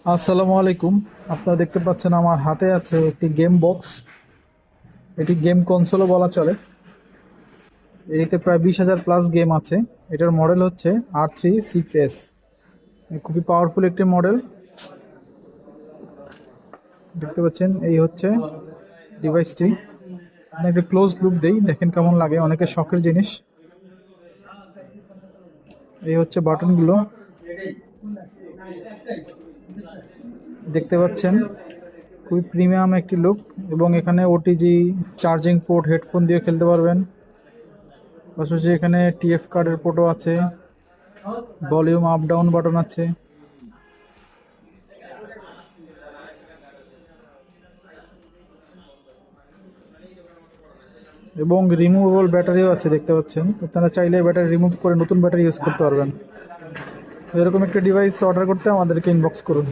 আসসালামু আলাইকুম। আপনারা দেখতে পাচ্ছেন আমার হাতে আছে একটি গেম বক্স। এটি গেম কনসোলও বলা চলে। এটিতে প্রায় 20,000 প্লাস গেম আছে। এটার মডেল হচ্ছে R36S। খুবই পাওয়ারফুল একটি মডেল। দেখতে পাচ্ছেন এই হচ্ছে ডিভাইসটি। আমি একটা ক্লোজ লুক দেই, দেখেন কেমন লাগে, অনেকের শখের জিনিস। এই হচ্ছে বাটনগুলো, দেখতে পাচ্ছেন খুবই প্রিমিয়াম একটি লুক। এবং এখানে ওটিজি, চার্জিং পোর্ট, হেডফোন দিয়ে খেলতে পারবেন। পাশাপাশি এখানে টিএফ কার্ডের পোর্টও আছে, ভলিউম আপ ডাউন বাটন আছে। এবং রিমুভেবল ব্যাটারিও আছে, দেখতে পাচ্ছেন। আপনারা চাইলে ব্যাটারি রিমুভ করে নতুন ব্যাটারি ইউজ করতে পারবেন। এরকম একটা ডিভাইস অর্ডার করতে আমাদেরকে ইনবক্স করুন।